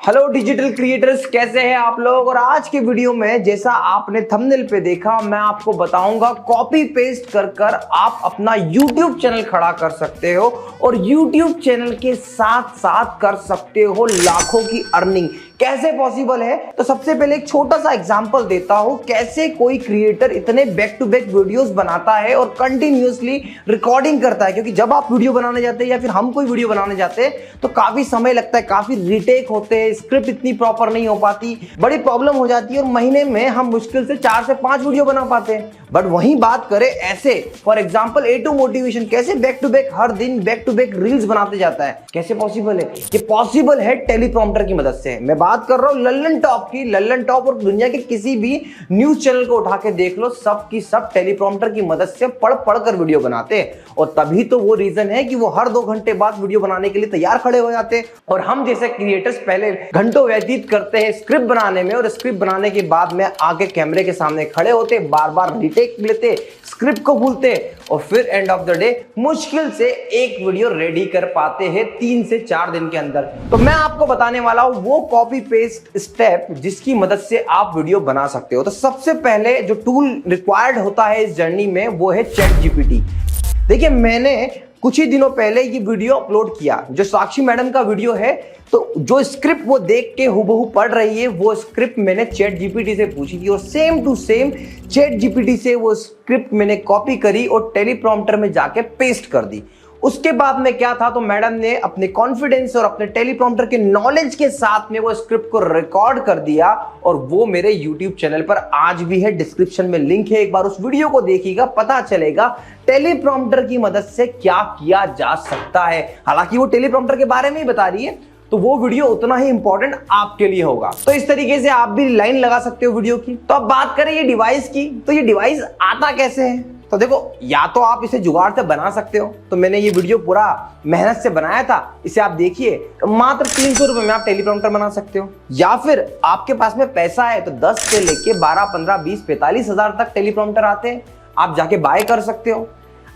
Hello digital creators, कैसे हैं आप लोग। और आज के वीडियो में जैसा आपने थंबनेल पे देखा, मैं आपको बताऊंगा कॉपी पेस्ट कर कर आप अपना YouTube चैनल खड़ा कर सकते हो और YouTube चैनल के साथ साथ कर सकते हो लाखों की अर्निंग। कैसे पॉसिबल है? तो सबसे पहले एक छोटा सा एग्जांपल देता हूं कैसे कोई क्रिएटर इतने बैक टू बैक वीडियोस बनाता है और कंटिन्यूअसली रिकॉर्डिंग करता है। क्योंकि जब आप वीडियो बनाने जाते हैं या फिर हम कोई वीडियो बनाने जाते हैं तो काफी समय लगता है, काफी रीटेक होते हैं, स्क्रिप्ट इतनी प्रॉपर नहीं हो पाती, बड़ी प्रॉब्लम हो जाती है और महीने में हम मुश्किल से 4 से 5 वीडियो बना पाते हैं। बट वहीं बात करें ऐसे, फॉर एग्जांपल A2 मोटिवेशन कैसे बैक टू बैक हर दिन बैक टू बैक रील्स बनाते जाता है। कैसे पॉसिबल है? ये पॉसिबल है टेलीप्रॉम्प्टर की मदद से। मैं बात कर रहा हूं लल्लन टॉप की। लल्लन टॉप और दुनिया के किसी भी न्यूज चैनल को उठा के देख लो, सब की सब टेलीप्रॉम्प्टर की मदद से पढ़ पढ़ कर वीडियो बनाते हैं। और तभी तो वो रीजन है कि वो हर 2 घंटे बाद वीडियो बनाने के लिए तैयार खड़े हो जाते हैं। और हम जैसे क्रिएटर्स पहले घंटों व्यतीत करते हैं स्क्रिप्ट बनाने में, और स्क्रिप्ट बनाने के बाद में आगे कैमरे के सामने खड़े होते, बार बार रीटेक लेते, स्क्रिप्ट को भूलते और फिर एंड ऑफ द डे मुश्किल से एक वीडियो रेडी कर पाते हैं 3 से 4 दिन के अंदर। तो मैं आपको बताने वाला हूं वो कॉपी पेस्ट स्टेप जिसकी मदद से आप वीडियो बना सकते हो। तो सबसे पहले जो टूल रिक्वायर्ड होता है इस जर्नी में वो है चैट जीपीटी। देखिए, मैंने कुछ ही दिनों पहले ये वीडियो अपलोड किया जो साक्षी मैडम का वीडियो है। तो जो स्क्रिप्ट वो देख के हुबहू पढ़ रही है वो स्क्रिप्ट मैंने चैट जीपीटी से पूछी थी और same to same ChatGPT से वो स्क्रिप्ट मैंने कॉपी करी और टेलीप्रॉम्प्टर में जाके पेस्ट कर दी। उसके बाद में क्या था, तो मैडम ने अपने कॉन्फिडेंस और अपने टेलीप्रॉम्प्टर के नॉलेज के साथ में वो स्क्रिप्ट को रिकॉर्ड कर दिया और वो मेरे YouTube चैनल पर आज भी है, डिस्क्रिप्शन में लिंक है, एक बार उस वीडियो को देखिएगा, पता चलेगा टेलीप्रॉम्प्टर की मदद से क्या किया जा सकता है। हालांकि वो टेलीप्रॉम्प्टर के बारे में ही बता रही है तो वो वीडियो उतना ही इंपॉर्टेंट आपके लिए होगा। तो इस तरीके से आप भी लाइन लगा सकते हो वीडियो की। तो अब बात करें ये डिवाइस की, तो ये डिवाइस आता कैसे है? तो देखो, या तो आप इसे जुगाड़ से बना सकते हो। तो मैंने ये वीडियो पूरा मेहनत से बनाया था, इसे आप देखिए। मात्र 300 रुपए में आप टेलीप्रॉम्प्टर बना सकते हो। या फिर आपके पास में पैसा है तो 10 से लेके 12, 15, 20, 45 हजार तक टेलीप्रॉम्प्टर आते हैं, आप जाके बाय कर सकते हो।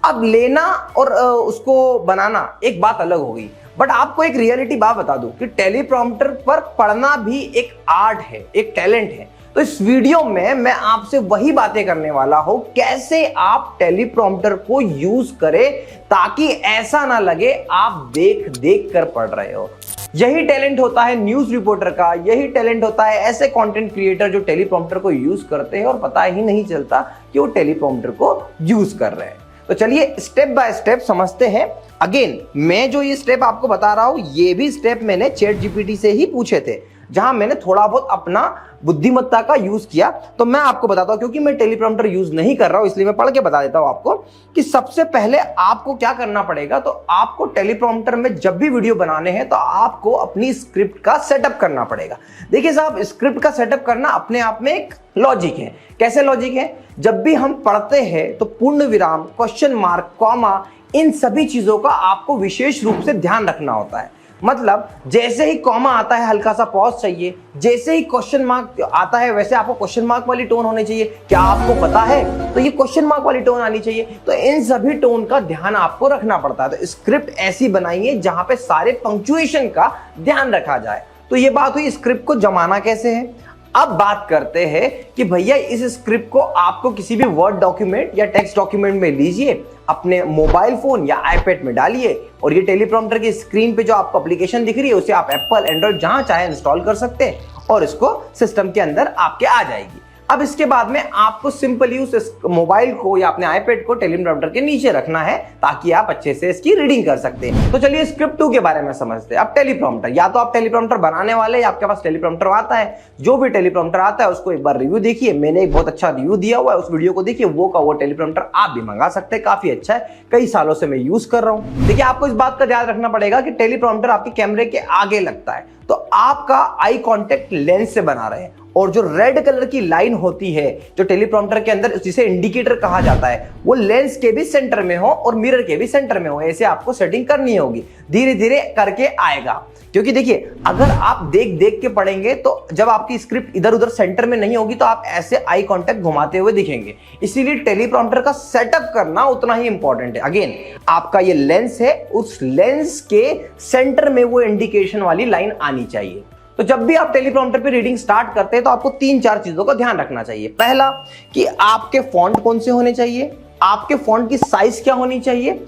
अब लेना और उसको बनाना एक बात अलग होगी। बट आपको एक रियलिटी बात बता दूं कि टेलीप्रॉम्प्टर पर पढ़ना भी एक आर्ट है, एक टैलेंट है। तो इस वीडियो में मैं आपसे वही बातें करने वाला हूं, कैसे आप टेलीप्रॉम्प्टर को यूज करें ताकि ऐसा ना लगे आप देख देख कर पढ़ रहे हो। यही टैलेंट होता है न्यूज रिपोर्टर का, यही टैलेंट होता है ऐसे कंटेंट क्रिएटर जो टेलीप्रॉम्प्टर को यूज करते हैं और पता ही नहीं चलता कि वो टेलीप्रॉम्प्टर को यूज कर रहे हैं। तो चलिए स्टेप बाय स्टेप समझते हैं। अगेन, मैं जो ये स्टेप आपको बता रहा हूं ये भी स्टेप मैंने चैट जीपीटी से ही पूछे थे, जहां मैंने थोड़ा बहुत अपना बुद्धिमत्ता का यूज किया। तो मैं आपको बताता हूं, क्योंकि मैं टेलीप्रॉम्प्टर यूज नहीं कर रहा हूं इसलिए मैं पढ़ के बता देता हूं आपको कि सबसे पहले आपको क्या करना पड़ेगा। तो आपको टेलीप्रॉम्प्टर में जब भी वीडियो बनाने हैं तो आपको अपनी स्क्रिप्ट का सेटअप करना पड़ेगा। देखिए साहब, स्क्रिप्ट का सेटअप करना अपने आप में एक लॉजिक है। कैसे लॉजिक है? जब भी हम पढ़ते हैं तो पूर्ण विराम, क्वेश्चन मार्क, कॉमा, इन सभी चीजों का आपको विशेष रूप से ध्यान रखना होता है। मतलब जैसे ही कॉमा आता है हल्का सा पॉज चाहिए, जैसे ही क्वेश्चन मार्क आता है वैसे आपको क्वेश्चन मार्क वाली टोन होनी चाहिए। क्या आपको पता है? तो ये क्वेश्चन मार्क वाली टोन आनी चाहिए। तो इन सभी टोन का ध्यान आपको रखना पड़ता है। तो स्क्रिप्ट ऐसी बनाइए जहां पे सारे पंक्चुएशन का ध्यान रखा जाए। तो ये बात हुई स्क्रिप्ट को जमाना कैसे है। अब बात करते हैं कि भैया इस स्क्रिप्ट को आपको किसी भी वर्ड डॉक्यूमेंट या टेक्स्ट डॉक्यूमेंट में लीजिए, अपने मोबाइल फोन या आईपैड में डालिए और ये टेलीप्रॉम्प्टर की स्क्रीन पे जो आपको एप्लीकेशन दिख रही है उसे आप एप्पल, एंड्रॉइड जहां चाहे इंस्टॉल कर सकते हैं और इसको सिस्टम के अंदर आपके आ जाएगी। अब इसके बाद में आपको सिंपली उस मोबाइल को या अपने आईपैड को टेलीप्रॉम्प्टर के नीचे रखना है ताकि आप अच्छे से इसकी रीडिंग कर सकते हैं। तो चलिए स्क्रिप्ट 2 के बारे में समझते हैं। अब टेलीप्रॉम्प्टर, या तो आप टेलीप्रॉम्प्टर बनाने वाले या आपके पास टेलीप्रॉम्प्टर आता है, जो भी टेलीप्रॉम्प्टर आता है उसको एक बार रिव्यू देखिए। मैंने एक बहुत अच्छा रिव्यू दिया हुआ है, उस वीडियो को देखिए। वो का वो टेलीप्रॉम्प्टर आप भी मंगा सकते हैं, काफी अच्छा है, कई सालों से मैं यूज कर रहा हूं। देखिए, आपको इस बात का ध्यान रखना पड़ेगा कि टेलीप्रॉम्प्टर आपके कैमरे के आगे लगता है, तो आपका आई कांटेक्ट लेंस से बना रहे हैं। और जो रेड कलर की लाइन होती है जो टेलीप्रॉम्प्टर के अंदर, जिसे इंडिकेटर कहा जाता है, वो लेंस के भी सेंटर में हो और मिरर के भी सेंटर में हो। ऐसे आपको सेटिंग करनी होगी, धीरे धीरे करके आएगा। क्योंकि देखिए, अगर आप देख देख के पढ़ेंगे तो जब आपकी स्क्रिप्ट इधर उधर सेंटर में नहीं होगी तो आप ऐसे आई कांटेक्ट घुमाते हुए दिखेंगे। इसीलिए टेलीप्रॉम्प्टर का सेटअप करना उतना ही इंपॉर्टेंट है। अगेन, आपका ये लेंस है, उस लेंस के सेंटर में वो इंडिकेशन वाली लाइन आनी चाहिए। तो जब भी आप टेलीप्रॉम्प्टर पे रीडिंग स्टार्ट करते हैं तो आपको 3-4 चीजों का ध्यान रखना चाहिए। पहला कि आपके फॉन्ट कौन से होने चाहिए, आपके फॉन्ट की साइज क्या होनी चाहिए,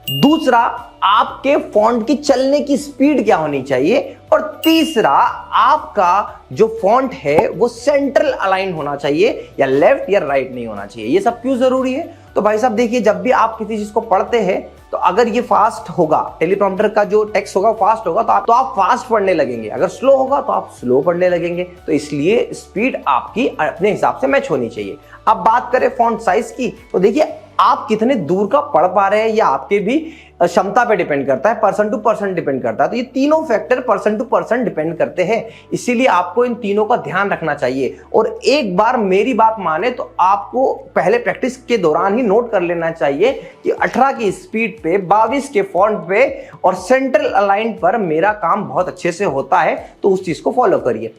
दूसरा आपके फॉन्ट की चलने की स्पीड क्या होनी चाहिए, और तीसरा आपका जो फॉन्ट है वो सेंट्रल अलाइन होना चाहिए या लेफ्ट या राइट नहीं होना चाहिए। ये सब क्यों जरूरी है? तो भाई साहब देखिए, जब भी आप किसी चीज को पढ़ते हैं तो अगर ये फास्ट होगा, टेलीप्रॉम्प्टर का जो टेक्स्ट होगा फास्ट होगा तो आप फास्ट पढ़ने लगेंगे, अगर स्लो होगा तो आप स्लो पढ़ने लगेंगे। तो इसलिए स्पीड आपकी अपने हिसाब से मैच होनी चाहिए। अब बात करें फॉन्ट साइज की, तो देखिए आप कितने दूर का पढ़ पा रहे हैं या आपके भी क्षमता पे डिपेंड करता है, पर्सन टू पर्सन डिपेंड करता है। तो ये तीनों factor person to person depend करते हैं, इसीलिए आपको इन तीनों का ध्यान रखना चाहिए। और एक बार मेरी बात माने तो आपको पहले प्रैक्टिस के दौरान ही नोट कर लेना चाहिए कि 18 की स्पीड पे, 22 के फॉन्ट पे और सेंट्रल अलाइन पर मेरा काम बहुत अच्छे से होता है, तो उस चीज को फॉलो करिए।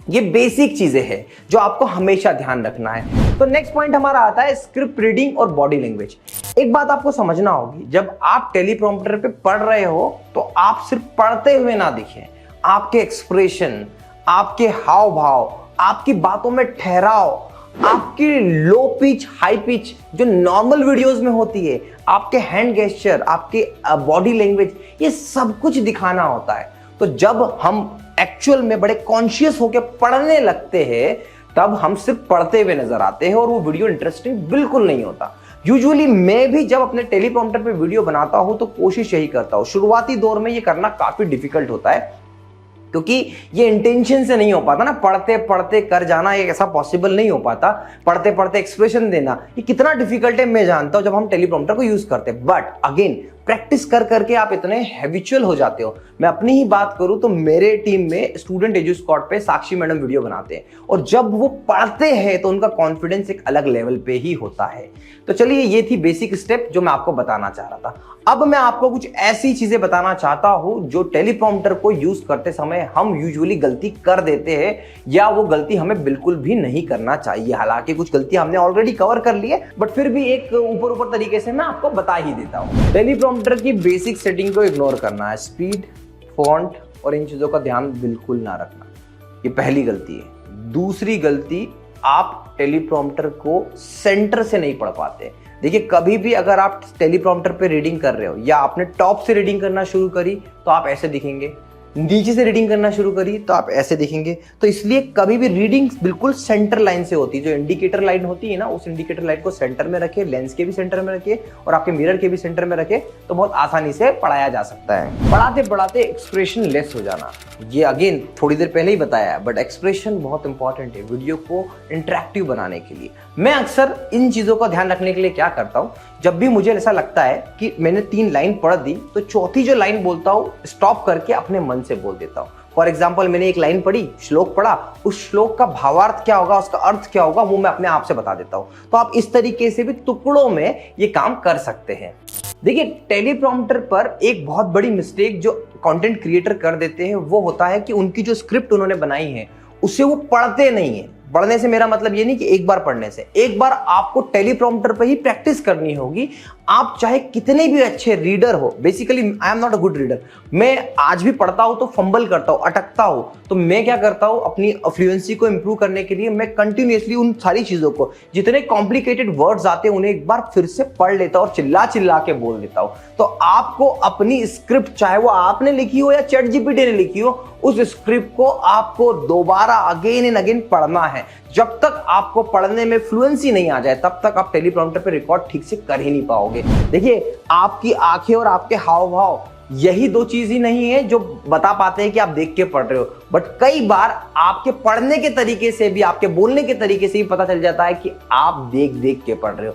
ये बेसिक चीजें हैं जो आपको हमेशा ध्यान रखना है। तो नेक्स्ट पॉइंट हमारा आता है स्क्रिप्ट रीडिंग और बॉडी लैंग्वेज। एक बात आपको समझना होगी, जब आप टेलीप्रॉम्प्टर पे पढ़ रहे हो तो आप सिर्फ पढ़ते हुए ना दिखें, आपके एक्सप्रेशन, आपके हाव भाव, आपकी बातों में ठहराव, आपकी लो पिच हाई पिच जो नॉर्मल वीडियोस में होती है, आपके हैंड गेस्चर, आपके बॉडी लैंग्वेज, ये सब कुछ दिखाना होता है। तो जब हम एक्चुअल में बड़े कॉन्शियस होकर पढ़ने लगते हैं तब हम सिर्फ पढ़ते हुए नजर आते हैं और वो वीडियो इंटरेस्टिंग बिल्कुल नहीं होता। यूजुअली मैं भी जब अपने टेलीप्रॉम्प्टर पे वीडियो बनाता हूं तो कोशिश यही करता हूं। शुरुआती दौर में ये करना काफी डिफिकल्ट होता है क्योंकि ये इंटेंशन से नहीं हो पाता ना, पढ़ते पढ़ते कर जाना ये ऐसा पॉसिबल नहीं हो पाता। पढ़ते पढ़ते एक्सप्रेशन देना ये कितना डिफिकल्ट है मैं जानता हूं जब हम टेलीप्रॉम्प्टर को यूज करते हैं। बट अगेन प्रैक्टिस कर करके आप इतने हैबिचुअल हो जाते हो। मैं अपनी ही बात करूं तो मेरे टीम में स्टूडेंट एजू स्क्वाड पे साक्षी मैडम वीडियो बनाते हैं और जब वो पढ़ते हैं तो उनका कॉन्फिडेंस एक अलग लेवल पे ही होता है। तो चलिए ये थी बेसिक स्टेप जो मैं आपको बताना चाह रहा था। अब मैं आपको कुछ ऐसी चीजें बताना चाहता हूं जो टेलीप्रॉम्प्टर को यूज करते समय हम यूजुअली गलती कर देते हैं या वो गलती हमें बिल्कुल भी नहीं करना चाहिए। हालांकि कुछ गलतियां हमने ऑलरेडी कवर कर ली है बट फिर भी एक ऊपर तरीके से मैं आपको बता ही देता हूं। टेलीप्रॉम्प्टर की बेसिक सेटिंग को इग्नोर करना है, स्पीड, फॉन्ट और इन चीजों का ध्यान बिल्कुल ना रखना, ये पहली गलती है। दूसरी गलती, आप टेलीप्रॉम्प्टर को सेंटर से नहीं पढ़ पाते। देखिए कभी भी अगर आप टेलीप्रॉम्प्टर पे रीडिंग कर रहे हो या आपने टॉप से रीडिंग करना शुरू करी तो आप ऐसे दिखेंगे, नीचे से रीडिंग करना शुरू करी तो आप ऐसे दिखेंगे। तो इसलिए कभी भी रीडिंग बिल्कुल सेंटर लाइन से होती है। जो इंडिकेटर लाइन होती है ना, उस इंडिकेटर लाइन को सेंटर में रखे, लेंस के भी सेंटर में रखे और आपके मिरर के भी सेंटर में रखे तो बहुत आसानी से पढ़ाया जा सकता है। पढ़ाते पढ़ाते एक्सप्रेशन लेस हो जाना, ये अगेन थोड़ी देर पहले ही बताया है बट एक्सप्रेशन बहुत इंपॉर्टेंट है वीडियो को इंटरेक्टिव बनाने के लिए। मैं अक्सर इन चीजों का ध्यान रखने के लिए क्या करता हूँ, जब भी मुझे ऐसा लगता है कि मैंने 3 लाइन पढ़ दी तो चौथी जो लाइन बोलता हूँ स्टॉप करके अपने मन से बोल देता हूँ। फॉर एग्जाम्पल मैंने एक लाइन पढ़ी, श्लोक पढ़ा, उस श्लोक का भावार्थ क्या होगा, उसका अर्थ क्या होगा वो मैं अपने आप से बता देता हूँ। तो आप इस तरीके से भी टुकड़ों में ये काम कर सकते हैं। देखिए टेलीप्रॉम्प्टर पर एक बहुत बड़ी मिस्टेक जो कंटेंट क्रिएटर कर देते हैं वो होता है कि उनकी जो स्क्रिप्ट उन्होंने बनाई है उसे वो पढ़ते नहीं है। पढ़ने से मेरा मतलब ये नहीं कि एक बार पढ़ने से, एक बार आपको टेलीप्रॉम्प्टर पे ही प्रैक्टिस करनी होगी। आप चाहे कितने भी अच्छे रीडर हो, basically I am not a good reader, मैं आज भी पढ़ता हूं तो फंबल करता हूं, अटकता हूं, तो मैं क्या करता हूं अपनी फ्लुएंसी को इंप्रूव करने के लिए मैं कंटिन्यूअसली उन सारी चीजों को, जितने कॉम्प्लिकेटेड वर्ड्स आते हैं उन्हें एक बार फिर से पढ़ लेता हूं और चिल्ला चिल्ला के बोल देता हूं। तो आपको अपनी स्क्रिप्ट, चाहे वो आपने लिखी हो या चैट जीपीटी ने लिखी हो, उस स्क्रिप्ट को आपको दोबारा अगेन एंड अगेन पढ़ना है। जब तक आपको पढ़ने में फ्लुएंसी नहीं आ जाए तब तक आप टेलीप्रॉम्प्टर पे रिकॉर्ड ठीक से कर ही नहीं पाओगे। देखिए आपकी आंखें और आपके हाव भाव यही 2 चीज ही नहीं है जो बता पाते हैं कि आप देख के पढ़ रहे हो, बट कई बार आपके पढ़ने के तरीके से भी, आपके बोलने के तरीके से भी पता चल जाता है कि आप देख देख के पढ़ रहे हो।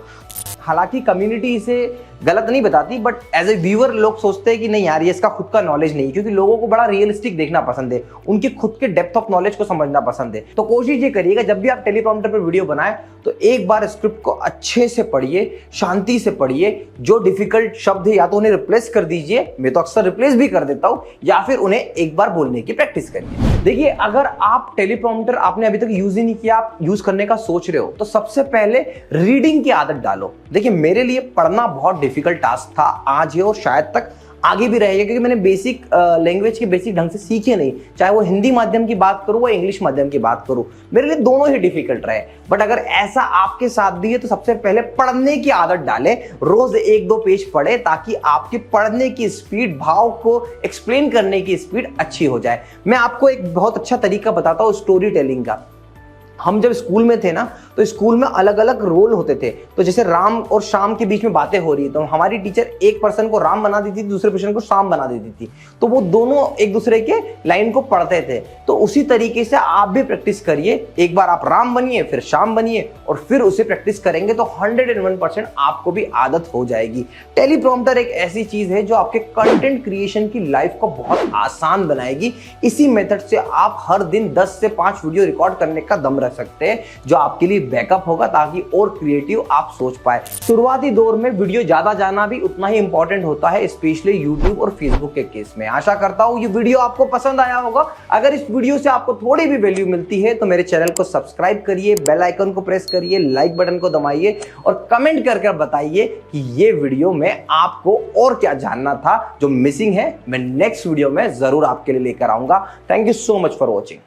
हालांकि कम्युनिटी इसे गलत नहीं बताती बट एज ए व्यूअर लोग सोचते हैं कि नहीं यार ये इसका खुद का नॉलेज नहीं, क्योंकि लोगों को बड़ा रियलिस्टिक देखना पसंद है, उनके खुद के डेप्थ ऑफ नॉलेज को समझना पसंद है। तो कोशिश ये करिएगा जब भी आप टेलीप्रॉम्प्टर पर वीडियो बनाए तो एक बार स्क्रिप्ट को अच्छे से पढ़िए, शांति से पढ़िए। जो डिफिकल्ट शब्द है या तो उन्हें रिप्लेस कर दीजिए, मैं तो अक्सर रिप्लेस भी कर देता हूं, या फिर उन्हें एक बार बोलने की प्रैक्टिस करिए। देखिए अगर आप टेलीप्रॉम्प्टर आपने अभी तक यूज ही नहीं किया, आप यूज करने का सोच रहे हो, तो सबसे पहले रीडिंग की आदत डालो। देखिए मेरे लिए पढ़ना बहुत डिफिकल्ट टास्क था, आज है और शायद तक आगे भी रहेगा, क्योंकि मैंने बेसिक लैंग्वेज के बेसिक ढंग से सीखे नहीं, चाहे वो हिंदी माध्यम की बात करूँ या इंग्लिश माध्यम की बात करूँ, मेरे लिए दोनों ही डिफिकल्ट रहे। बट अगर ऐसा आपके साथ भी है तो सबसे पहले पढ़ने की आदत डालें, रोज 1-2 पेज पढ़े, ताकि आपकी पढ़ने की स्पीड, भाव को एक्सप्लेन करने की स्पीड अच्छी हो जाए। मैं आपको एक बहुत अच्छा तरीका बताता हूँ स्टोरी टेलिंग का। हम जब स्कूल में थे ना, तो स्कूल में अलग अलग रोल होते थे। तो जैसे राम और शाम के बीच में बातें हो रही है, तो हमारी टीचर एक पर्सन को राम बना देती थी, दूसरे पर्सन को शाम बना देती थी, तो वो दोनों एक दूसरे के लाइन को पढ़ते थे। तो उसी तरीके से आप भी प्रैक्टिस करिए, एक बार आप राम बनिए, फिर शाम बनिए, और फिर उसे प्रैक्टिस करेंगे तो 101% आपको भी आदत हो जाएगी। टेलीप्रॉम्प्टर एक ऐसी चीज है जो आपके कंटेंट क्रिएशन की लाइफ को बहुत आसान बनाएगी। इसी मेथड से आप हर दिन 10 से 5 वीडियो रिकॉर्ड करने का दम सकते हैं, जो आपके लिए बैकअप होगा, ताकि और क्रिएटिव आप सोच पाए। शुरुआती दौर में वीडियो ज्यादा जाना भी उतना ही इंपॉर्टेंट होता है, स्पेशली यूट्यूब और फेसबुक के केस में। आशा करता हूं ये वीडियो आपको पसंद आया होगा। अगर इस वीडियो से आपको थोड़ी भी वैल्यू मिलती है तो मेरे चैनल को सब्सक्राइब करिए, बेल आइकन को प्रेस करिए, लाइक बटन को दबाइए और कमेंट करके बताइए कि ये वीडियो में आपको और क्या जानना था जो मिसिंग है। मैं नेक्स्ट वीडियो में जरूर आपके लिए लेकर आऊंगा। Thank you so much for watching.